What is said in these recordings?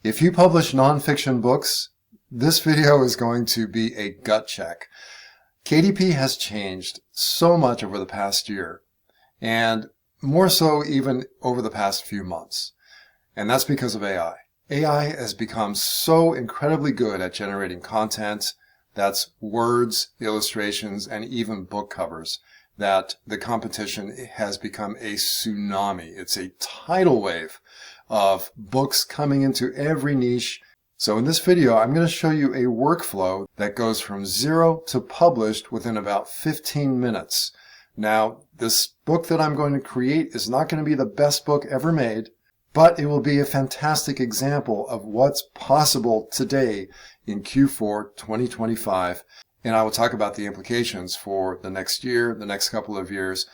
If you publish nonfiction books, this video is going to be a gut check. KDP has changed so much over the past year, and more so even over the past few months. And that's because of AI. AI has become so incredibly good at generating content, that's words, illustrations, and even book covers, that the competition has become a tsunami. It's a tidal wave of books coming into every niche. So in this video, I'm going to show you a workflow that goes from 0 to published within about 15 minutes. Now, this book that I'm going to create is not going to be the best book ever made, but it will be a fantastic example of what's possible today in Q4 2025. And I will talk about the implications for the next year, the next couple of years.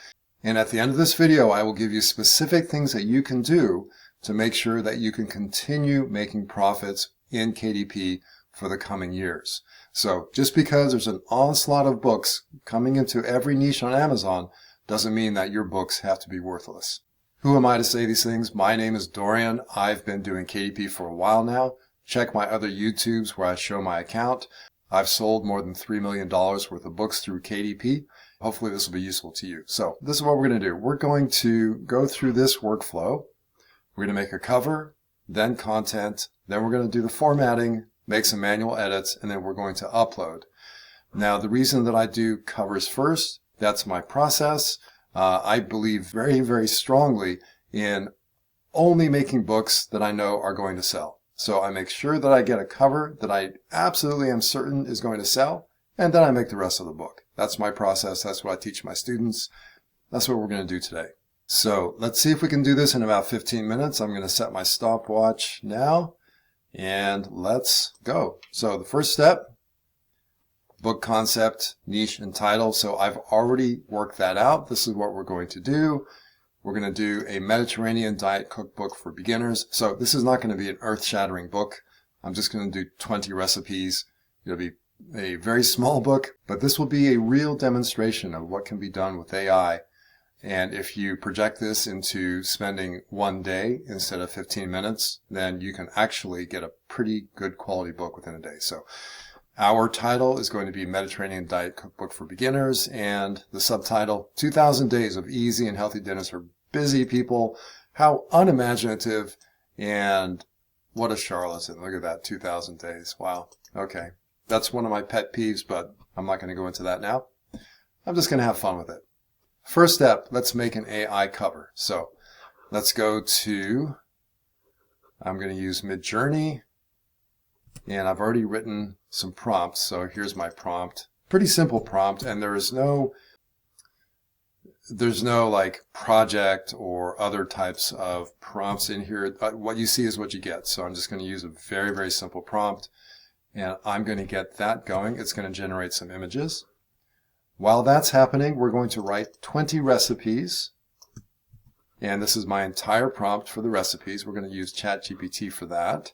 And at the end of this video, I will give you specific things that you can do to make sure that you can continue making profits in KDP for the coming years. So just because there's an onslaught of books coming into every niche on Amazon doesn't mean that your books have to be worthless. Who am I to say these things? My name is Dorian. I've been doing KDP for a while now. Check my other YouTubes where I show my account. I've sold more than $3 million worth of books through KDP. Hopefully this will be useful to you. So this is what we're going to do. We're going to go through this workflow. We're going to make a cover, then content, then we're going to do the formatting, make some manual edits, and then we're going to upload. Now, the reason that I do covers first, that's my process. I believe very, very strongly in only making books that I know are going to sell. So I make sure that I get a cover that I absolutely am certain is going to sell, and then I make the rest of the book. That's my process. That's what I teach my students. That's what we're going to do today. So let's see if we can do this in about 15 minutes. I'm going to set my stopwatch now, and let's go. So the first step, book concept, niche, and title. So I've already worked that out. This is what we're going to do. We're going to do a Mediterranean diet cookbook for beginners. So this is not going to be an earth-shattering book. I'm just going to do 20 recipes. It'll be a very small book, but this will be a real demonstration of what can be done with AI. And if you project this into spending one day instead of 15 minutes, then you can actually get a pretty good quality book within a day. So our title is going to be Mediterranean Diet Cookbook for Beginners, and the subtitle, 2,000 Days of Easy and Healthy Dinners for Busy People. How unimaginative, and what a charlatan. Look at that, 2,000 days. Wow. Okay. That's one of my pet peeves, but I'm not going to go into that now. I'm just going to have fun with it. First step, let's make an AI cover. So let's go to, I'm going to use Midjourney, and I've already written some prompts. So here's my prompt. Pretty simple prompt, and there's no like project or other types of prompts in here. What you see is what you get. So I'm just going to use a very, very simple prompt, and I'm going to get that going. It's going to generate some images. While that's happening, we're going to write 20 recipes, and this is my entire prompt for the recipes. We're going to use ChatGPT for that.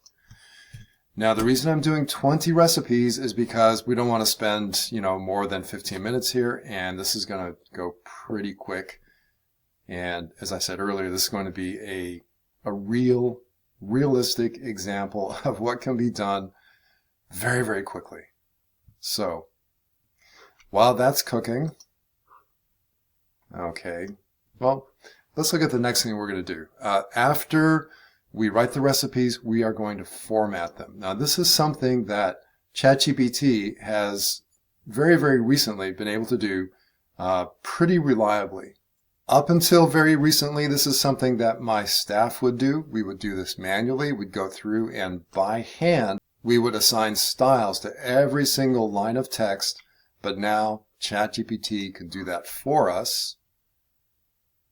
Now, the reason I'm doing 20 recipes is because we don't want to spend, more than 15 minutes here, and this is going to go pretty quick. And as I said earlier, this is going to be a realistic example of what can be done very, very quickly. So while that's cooking, okay, well, let's look at the next thing we're going to do. After we write the recipes, we are going to format them. Now, this is something that ChatGPT has very, very recently been able to do pretty reliably. Up until very recently, this is something that my staff would do. We would do this manually. We'd go through and by hand, we would assign styles to every single line of text. But now ChatGPT can do that for us,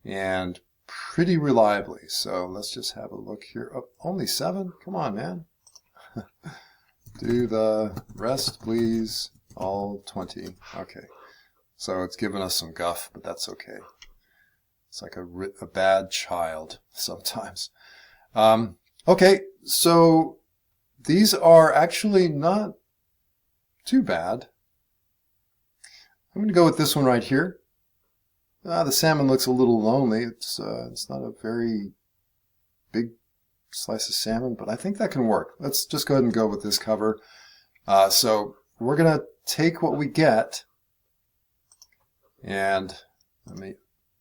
and pretty reliably. So let's just have a look here. Oh, only 7? Come on, man. Do the rest, please. All 20. Okay. So it's given us some guff, but that's okay. It's like a bad child sometimes. Okay, so these are actually not too bad. I'm going to go with this one right here. The salmon looks a little lonely. It's not a very big slice of salmon, but I think that can work. Let's just go ahead and go with this cover. So we're going to take what we get, and let me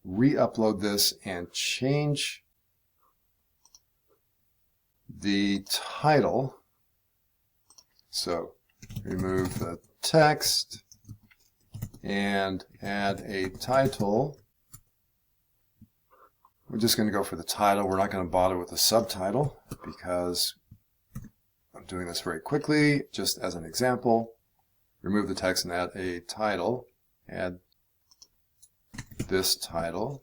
re-upload this and change the title. So remove the text and add a title. We're just going to go for the title. We're not going to bother with the subtitle because I'm doing this very quickly, just as an example. Remove the text and add a title. Add this title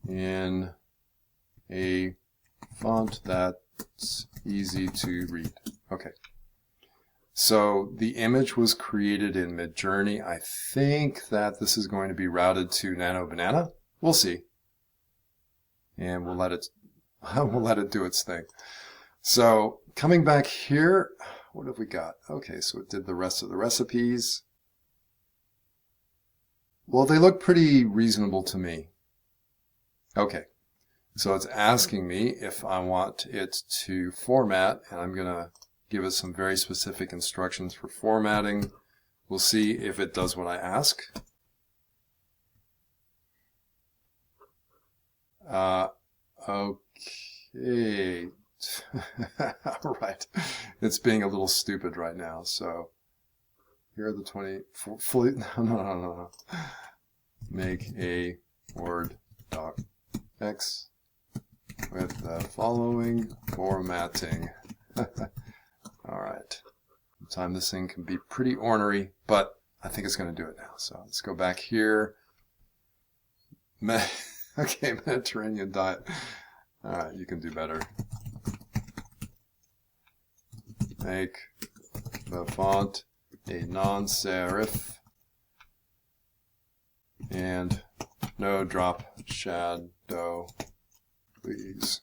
in a font that's easy to read. Okay. So the image was created in Midjourney. I think that this is going to be routed to Nano Banana. We'll see. And we'll let it do its thing. So coming back here, what have we got? Okay, so it did the rest of the recipes. Well, they look pretty reasonable to me. Okay, so it's asking me if I want it to format, and I'm going to give it some very specific instructions for formatting. We'll see if it does what I ask. Okay. All right. It's being a little stupid right now. So here are the 20 fully. No. Make a Word doc X with the following formatting. All right. Sometimes this thing can be pretty ornery, but I think it's going to do it now. So let's go back here. Okay, Mediterranean diet. All right, you can do better. Make the font a non-serif and no drop shadow, please.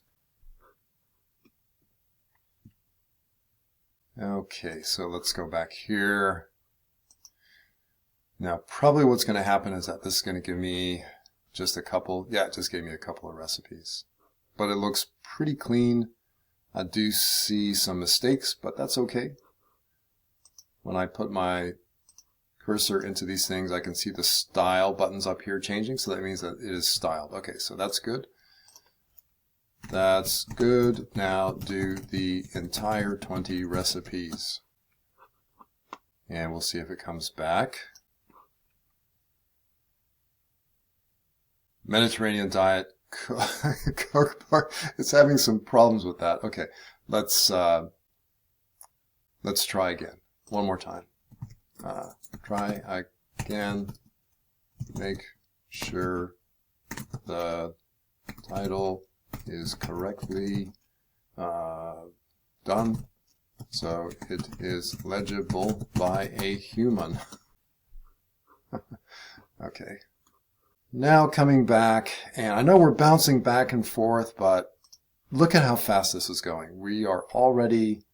Okay, so let's go back here. Now, probably what's going to happen is that this is going to give me just a couple, yeah, it just gave me a couple of recipes. But it looks pretty clean. I do see some mistakes, but that's okay. When I put my cursor into these things, I can see the style buttons up here changing, so that means that it is styled. Okay, so that's good. That's good. Now do the entire 20 recipes. And we'll see if it comes back. Mediterranean diet cookbook. It's having some problems with that. Okay, let's try again. One more time. Try again. Make sure the title is correctly done so it is legible by a human. Okay. Now coming back, and I know we're bouncing back and forth, but look at how fast this is going. We are already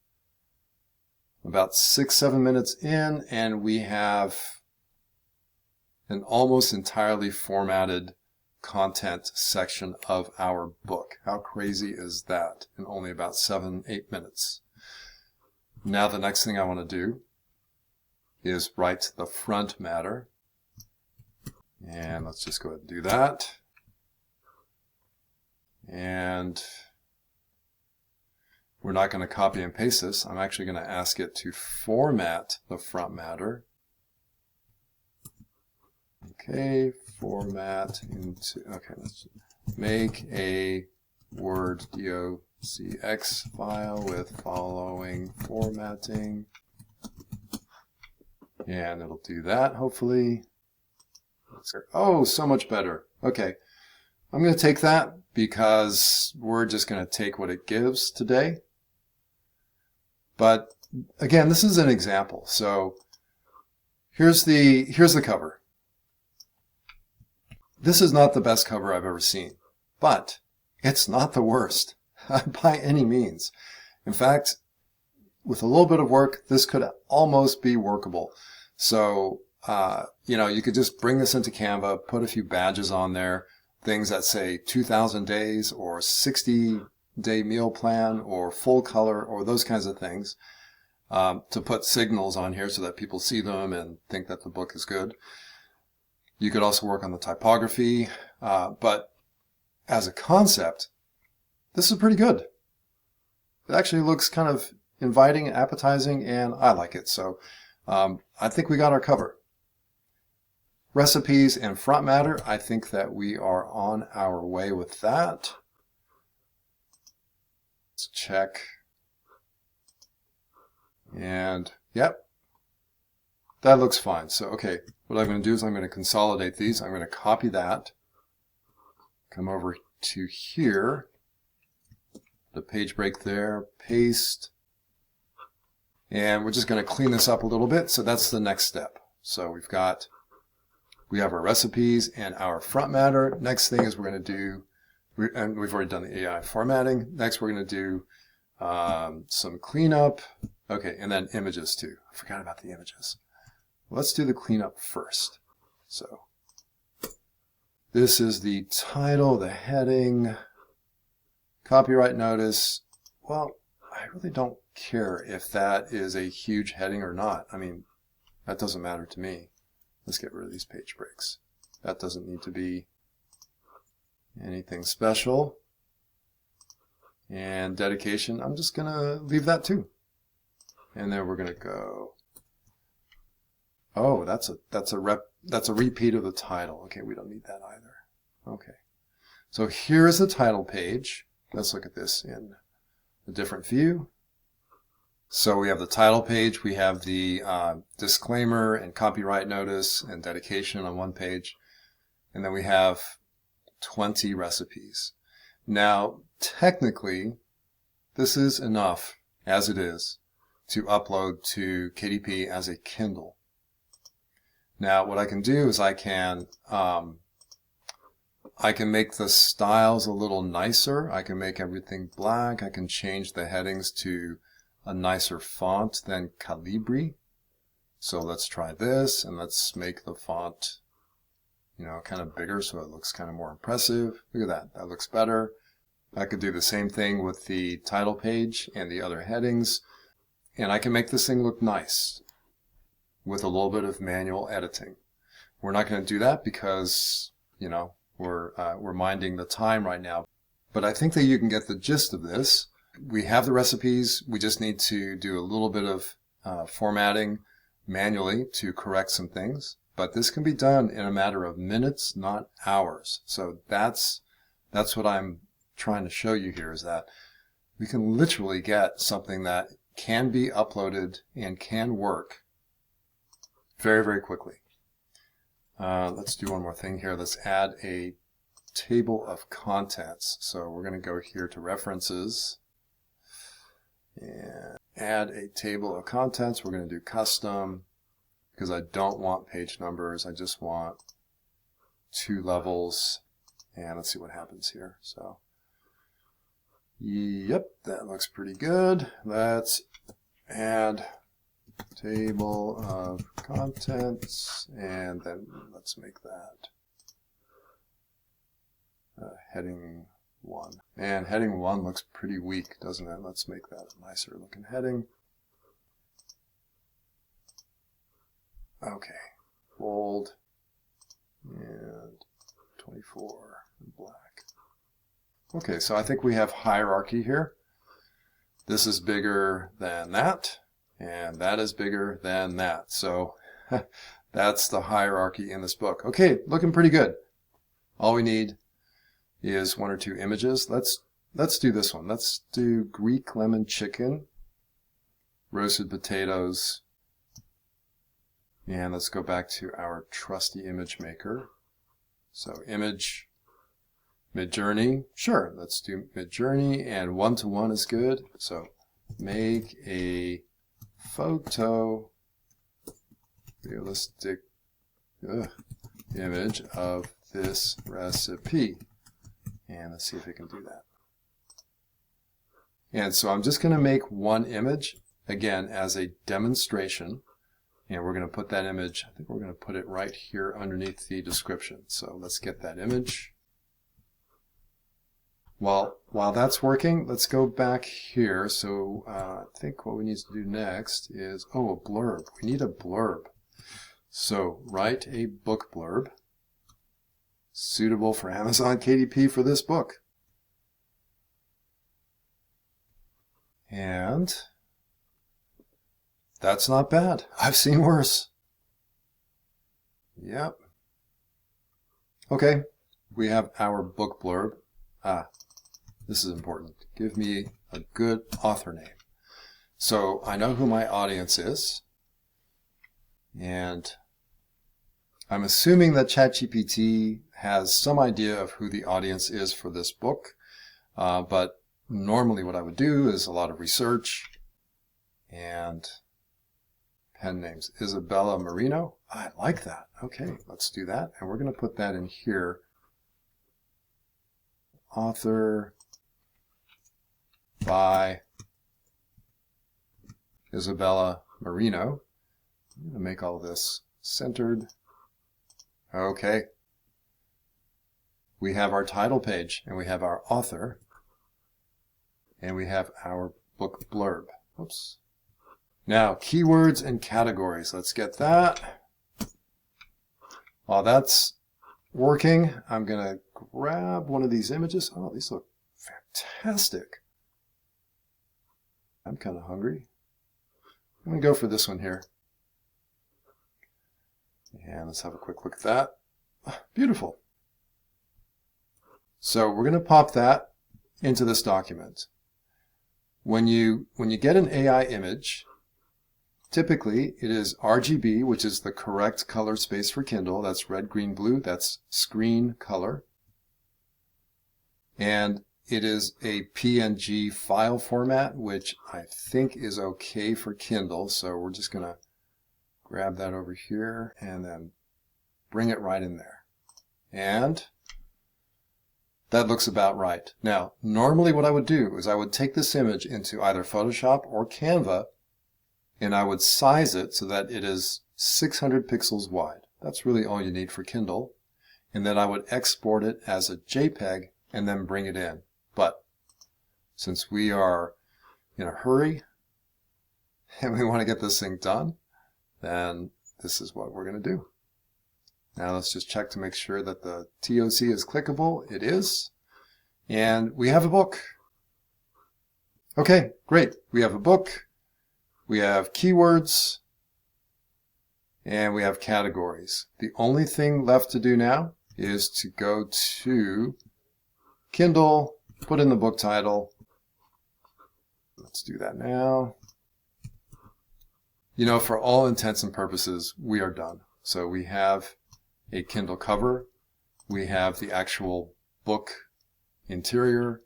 about 6-7 minutes in, and we have an almost entirely formatted content section of our book. How crazy is that in only about 7-8 minutes? Now the next thing I want to do is write the front matter. And let's just go ahead and do that. And we're not going to copy and paste this. I'm actually going to ask it to format the front matter. Okay, format into, okay, let's make a Word docx file with following formatting. And it'll do that, hopefully. Oh, so much better. Okay, I'm going to take that because we're just going to take what it gives today. But again, this is an example. So here's the cover. This is not the best cover I've ever seen, but it's not the worst by any means. In fact, with a little bit of work, this could almost be workable. So you know, you could just bring this into Canva, put a few badges on there, things that say 2,000 days or 60-day meal plan or full color or those kinds of things, to put signals on here so that people see them and think that the book is good. You could also work on the typography, but as a concept, this is pretty good. It actually looks kind of inviting and appetizing, and I like it. So I think we got our cover. Recipes and front matter, I think that we are on our way with that. Let's check. And yep, that looks fine. So okay, what I'm going to do is I'm going to consolidate these. I'm going to copy that, come over to here, the page break there, paste, and we're just going to clean this up a little bit. So that's the next step. So we have our recipes and our front matter. Next thing is we're going to do, and we've already done the AI formatting. Next we're going to do some cleanup. Okay, and then images too. I forgot about the images. Let's do the cleanup first. So this is the title, the heading, copyright notice. Well, I really don't care if that is a huge heading or not. I mean, that doesn't matter to me. Let's get rid of these page breaks. That doesn't need to be anything special. And dedication, I'm just going to leave that too. And then we're going to go, oh, that's a repeat of the title. Okay, we don't need that either. Okay. So here is the title page. Let's look at this in a different view. So we have the title page, we have the disclaimer and copyright notice and dedication on one page, and then we have 20 recipes. Now, technically, this is enough as it is to upload to KDP as a Kindle. Now, what I can do is I can make the styles a little nicer. I can make everything black. I can change the headings to a nicer font than Calibri. So let's try this, and let's make the font, you know, kind of bigger so it looks kind of more impressive. Look at that. That looks better. I could do the same thing with the title page and the other headings, and I can make this thing look nice with a little bit of manual editing. We're not going to do that because, you know, we're minding the time right now. But I think that you can get the gist of this. We have the recipes. We just need to do a little bit of formatting manually to correct some things. But this can be done in a matter of minutes, not hours. So that's what I'm trying to show you here, is that we can literally get something that can be uploaded and can work very, very quickly. Let's do one more thing here. Let's add a table of contents. So we're going to go here to references and add a table of contents. We're going to do custom because I don't want page numbers. I just want 2 levels. And let's see what happens here. So, yep, that looks pretty good. Let's add table of contents, and then let's make that heading 1. And heading 1 looks pretty weak, doesn't it? Let's make that a nicer looking heading. Okay, bold and 24 and black. Okay, so I think we have hierarchy here. This is bigger than that, and that is bigger than that. So that's the hierarchy in this book. Okay, looking pretty good. All we need is 1 or 2 images. Let's do this one. Let's do Greek lemon chicken, roasted potatoes, and let's go back to our trusty image maker. So image, Midjourney, sure, let's do Midjourney, and 1-to-1 is good. So make a photo realistic image of this recipe. And let's see if we can do that. And so I'm just going to make one image, again, as a demonstration. And we're going to put that image, I think we're going to put it right here underneath the description. So let's get that image. Well, while that's working, let's go back here. So I think what we need to do next is, a blurb. We need a blurb. So write a book blurb suitable for Amazon KDP for this book. And that's not bad. I've seen worse. Yep. Okay, we have our book blurb. This is important. Give me a good author name. So I know who my audience is. And I'm assuming that ChatGPT has some idea of who the audience is for this book. But normally what I would do is a lot of research and pen names. Isabella Marino. I like that. Okay, let's do that. And we're going to put that in here. Author by Isabella Marino. I'm going to make all this centered. Okay. We have our title page, and we have our author, and we have our book blurb. Oops. Now, keywords and categories. Let's get that. While that's working, I'm going to grab one of these images. Oh, these look fantastic. I'm kind of hungry. I'm going to go for this one here. And let's have a quick look at that. Beautiful. So we're going to pop that into this document. When you get an AI image, typically it is RGB, which is the correct color space for Kindle. That's red, green, blue. That's screen color. And it is a PNG file format, which I think is okay for Kindle. So we're just going to grab that over here and then bring it right in there. And that looks about right. Now, normally what I would do is I would take this image into either Photoshop or Canva, and I would size it so that it is 600 pixels wide. That's really all you need for Kindle. And then I would export it as a JPEG and then bring it in. But since we are in a hurry and we want to get this thing done, then this is what we're going to do. Now let's just check to make sure that the TOC is clickable. It is. And we have a book. Okay, great. We have a book. We have keywords. And we have categories. The only thing left to do now is to go to Kindle, put in the book title. Let's do that now. You know, for all intents and purposes, we are done. So we have a Kindle cover. We have the actual book interior.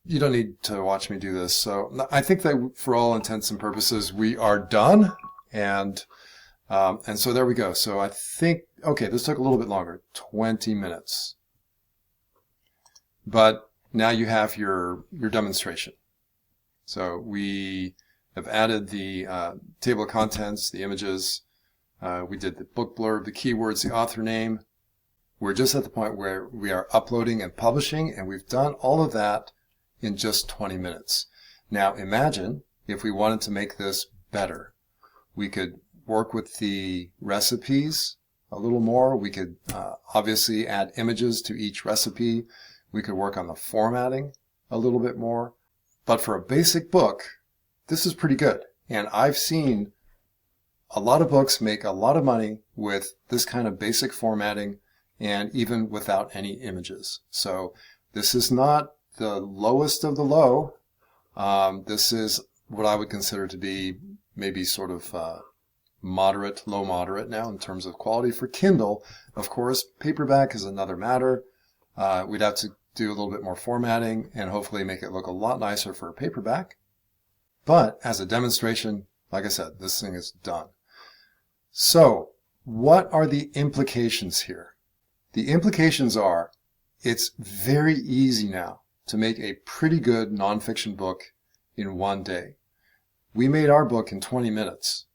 You don't need to watch me do this. So I think that for all intents and purposes, we are done. And so there we go. So I think, okay, this took a little bit longer, 20 minutes. But now you have your demonstration. So we have added the table of contents, the images. We did the book blurb, the keywords, the author name. We're just at the point where we are uploading and publishing, and we've done all of that in just 20 minutes. Now imagine if we wanted to make this better. We could work with the recipes a little more. We could obviously add images to each recipe. We could work on the formatting a little bit more. But for a basic book, this is pretty good. And I've seen a lot of books make a lot of money with this kind of basic formatting and even without any images. So this is not the lowest of the low. This is what I would consider to be maybe sort of moderate, low moderate now in terms of quality for Kindle. Of course, paperback is another matter. We'd have to do a little bit more formatting and hopefully make it look a lot nicer for a paperback. But as a demonstration, like I said, this thing is done. So what are the implications here? The implications are it's very easy now to make a pretty good nonfiction book in one day. We made our book in 20 minutes.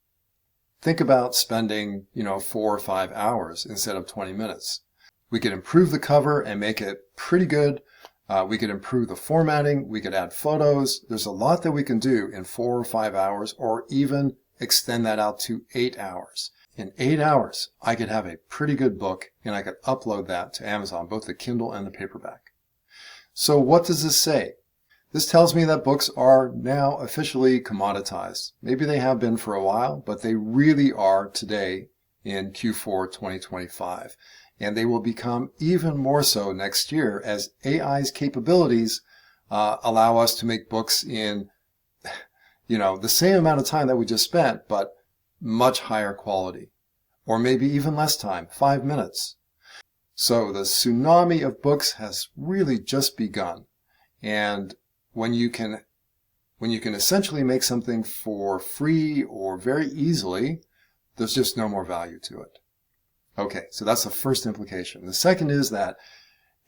Think about spending, 4 or 5 hours instead of 20 minutes. We could improve the cover and make it pretty good. We could improve the formatting. We could add photos. There's a lot that we can do in 4 or 5 hours, or even extend that out to 8 hours. In 8 hours, I could have a pretty good book and I could upload that to Amazon, both the Kindle and the paperback. So what does this say? This tells me that books are now officially commoditized. Maybe they have been for a while, but they really are today in Q4 2025. And they will become even more so next year as AI's capabilities allow us to make books in, the same amount of time that we just spent, but much higher quality. Or maybe even less time, 5 minutes. So the tsunami of books has really just begun. And when you can essentially make something for free or very easily, there's just no more value to it. Okay, so that's the first implication. The second is that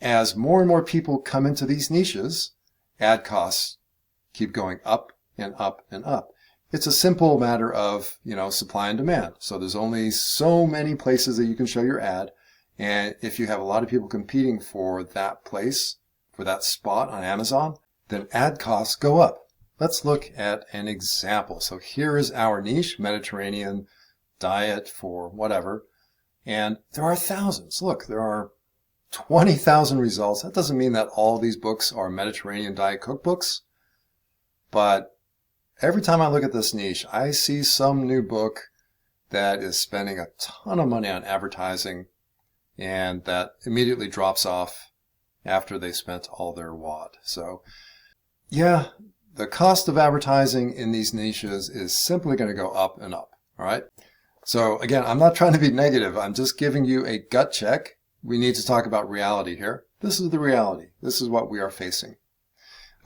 as more and more people come into these niches, ad costs keep going up and up and up. It's a simple matter of, supply and demand. So there's only so many places that you can show your ad. And if you have a lot of people competing for that place, for that spot on Amazon, then ad costs go up. Let's look at an example. So here is our niche, Mediterranean diet for whatever. And there are thousands. Look, there are 20,000 results. That doesn't mean that all these books are Mediterranean diet cookbooks. But every time I look at this niche, I see some new book that is spending a ton of money on advertising and that immediately drops off after they spent all their wad. So yeah, the cost of advertising in these niches is simply going to go up and up. All right. So again, I'm not trying to be negative. I'm just giving you a gut check. We need to talk about reality here. This is the reality. This is what we are facing.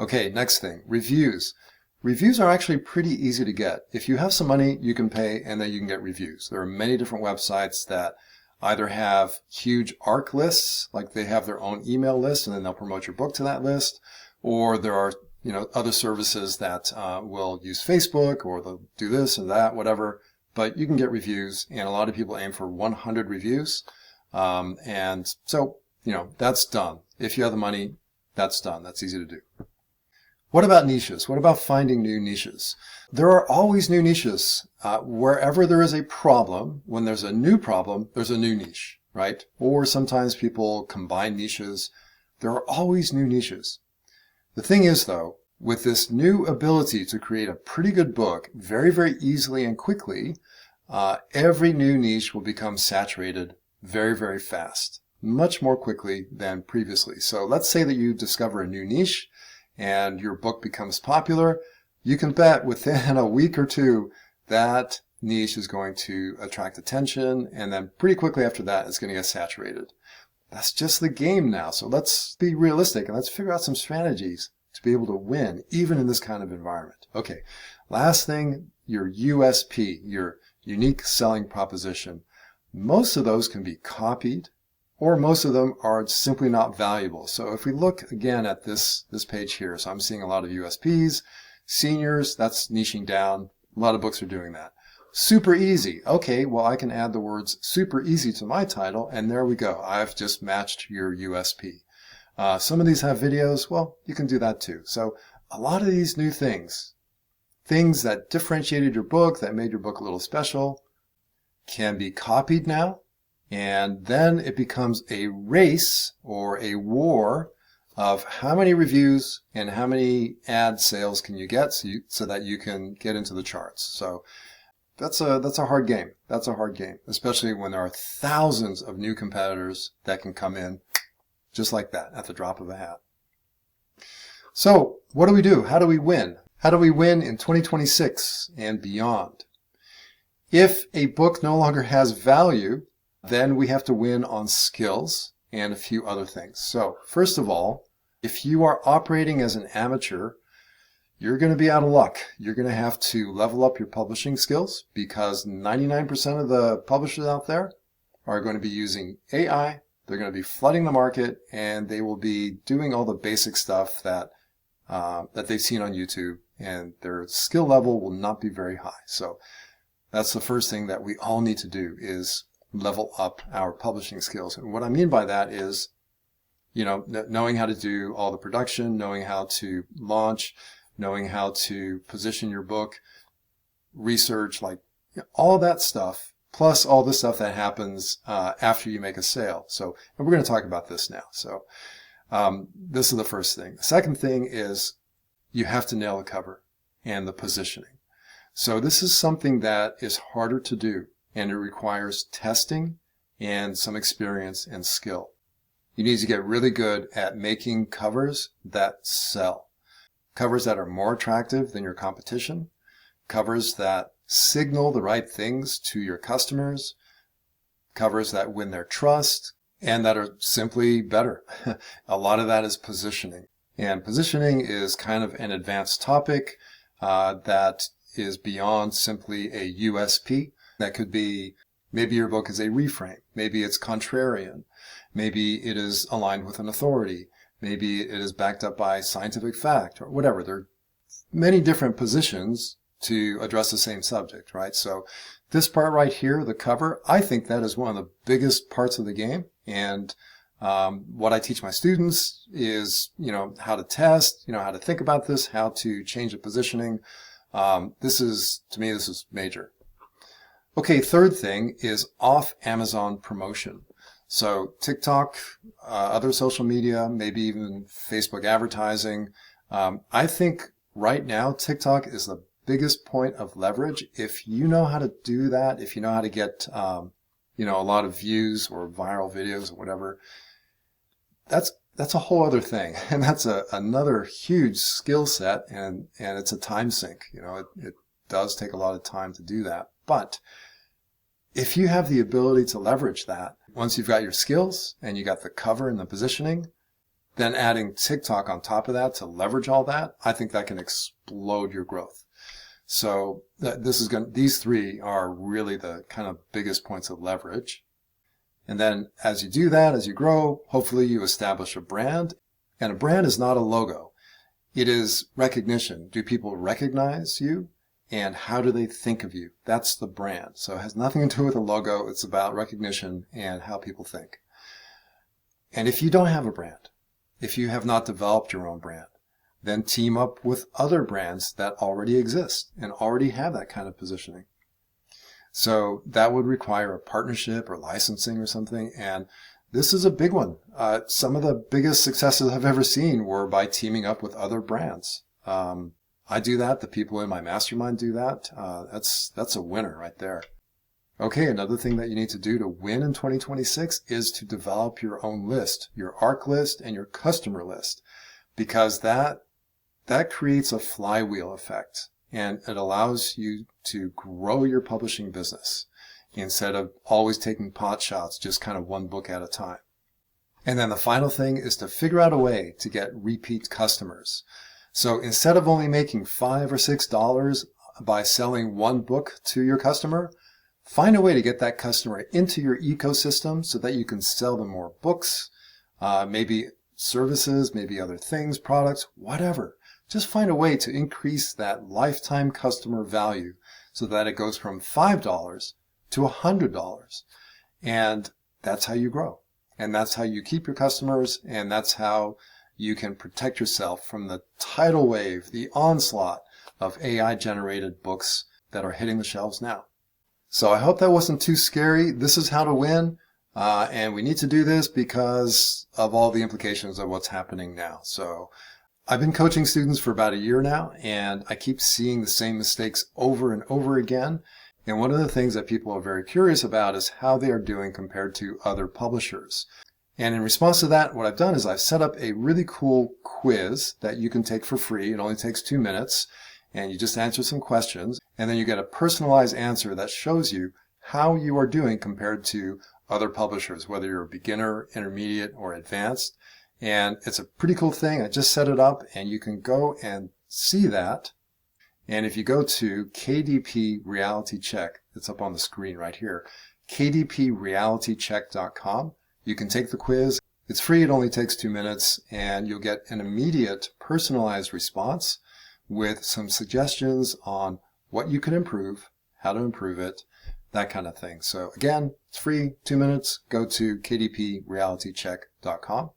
Okay, next thing, reviews. Reviews are actually pretty easy to get. If you have some money, you can pay and then you can get reviews. There are many different websites that either have huge ARC lists, like they have their own email list and then they'll promote your book to that list, or there are other services that will use Facebook, or they'll do this and that, whatever. But you can get reviews, and a lot of people aim for 100 reviews. And so, that's done. If you have the money, that's done. That's easy to do. What about niches? What about finding new niches? There are always new niches. Wherever there is a problem, when there's a new problem, there's a new niche, right? Or sometimes people combine niches. There are always new niches. The thing is, though, with this new ability to create a pretty good book very, very easily and quickly, every new niche will become saturated very, very fast, much more quickly than previously. So let's say that you discover a new niche and your book becomes popular. You can bet within a week or two that niche is going to attract attention, and then pretty quickly after that it's going to get saturated. That's just the game now. So let's be realistic and let's figure out some strategies to be able to win even in this kind of environment. Okay, last thing, your USP, your unique selling proposition. Most of those can be copied, or most of them are simply not valuable. So if we look again at this page here, so I'm seeing a lot of USPs, seniors, that's niching down. A lot of books are doing that. Super easy. Okay, well, I can add the words super easy to my title, and there we go. I've just matched your USP. Some of these have videos. Well, you can do that too. So a lot of these new things that differentiated your book, that made your book a little special, can be copied now. And then it becomes a race or a war of how many reviews and how many ad sales can you get so that you can get into the charts. So that's a hard game. That's a hard game, especially when there are thousands of new competitors that can come in just like that at the drop of a hat. So what do we do? How do we win? How do we win in 2026 and beyond? If a book no longer has value, then we have to win on skills and a few other things. So first of all, if you are operating as an amateur, you're going to be out of luck. You're going to have to level up your publishing skills because 99% of the publishers out there are going to be using AI. They're going to be flooding the market, and they will be doing all the basic stuff that they've seen on YouTube, and their skill level will not be very high. So that's the first thing that we all need to do is level up our publishing skills. And what I mean by that is, knowing how to do all the production, knowing how to launch, knowing how to position your book, research, like all that stuff, plus all the stuff that happens after you make a sale. So, and we're going to talk about this now. So this is the first thing. The second thing is you have to nail the cover and the positioning. So this is something that is harder to do, and it requires testing and some experience and skill. You need to get really good at making covers that sell. Covers that are more attractive than your competition. Covers that signal the right things to your customers. Covers that win their trust and that are simply better. A lot of that is positioning. And positioning is kind of an advanced topic that is beyond simply a USP. That could be maybe your book is a reframe. Maybe it's contrarian. Maybe it is aligned with an authority. Maybe it is backed up by scientific fact or whatever. There are many different positions to address the same subject, right? So this part right here, the cover, I think that is one of the biggest parts of the game. And what I teach my students is, how to test, how to think about this, how to change the positioning. To me, this is major. Okay, third thing is off Amazon promotion. So TikTok, other social media, maybe even Facebook advertising. I think right now TikTok is the biggest point of leverage. If you know how to do that, if you know how to get, a lot of views or viral videos or whatever, that's a whole other thing. And that's another huge skill set, and it's a time sink. It does take a lot of time to do that. But if you have the ability to leverage that, once you've got your skills and you got the cover and the positioning, then adding TikTok on top of that to leverage all that, I think that can explode your growth. So these three are really the kind of biggest points of leverage. And then as you do that, as you grow, hopefully you establish a brand. And a brand is not a logo. It is recognition. Do people recognize you? And how do they think of you? That's the brand. So it has nothing to do with a logo. It's about recognition and how people think. And if you don't have a brand, if you have not developed your own brand, then team up with other brands that already exist and already have that kind of positioning. So that would require a partnership or licensing or something. And this is a big one. Some of the biggest successes I've ever seen were by teaming up with other brands. I do that. The people in my mastermind do that. That's a winner right there. Okay, another thing that you need to do to win in 2026 is to develop your own list, your ARC list and your customer list, because that creates a flywheel effect, and it allows you to grow your publishing business instead of always taking pot shots, just kind of one book at a time. And then the final thing is to figure out a way to get repeat customers. So instead of only making $5 or $6 by selling one book to your customer, find a way to get that customer into your ecosystem so that you can sell them more books, maybe services, maybe other things, products, whatever. Just find a way to increase that lifetime customer value so that it goes from $5 to $100. And that's how you grow. And that's how you keep your customers. And that's how you can protect yourself from the tidal wave, the onslaught of AI-generated books that are hitting the shelves now. So I hope that wasn't too scary. This is how to win. And we need to do this because of all the implications of what's happening now. So I've been coaching students for about a year now, and I keep seeing the same mistakes over and over again. And one of the things that people are very curious about is how they are doing compared to other publishers. And in response to that, what I've done is I've set up a really cool quiz that you can take for free. It only takes 2 minutes, and you just answer some questions, and then you get a personalized answer that shows you how you are doing compared to other publishers, whether you're a beginner, intermediate, or advanced. And it's a pretty cool thing. I just set it up, and you can go and see that. And if you go to KDP Reality Check, it's up on the screen right here, kdprealitycheck.com. You can take the quiz. It's free. It only takes 2 minutes, and you'll get an immediate personalized response with some suggestions on what you can improve, how to improve it, that kind of thing. So again, it's free, 2 minutes. Go to kdprealitycheck.com.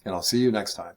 and I'll see you next time.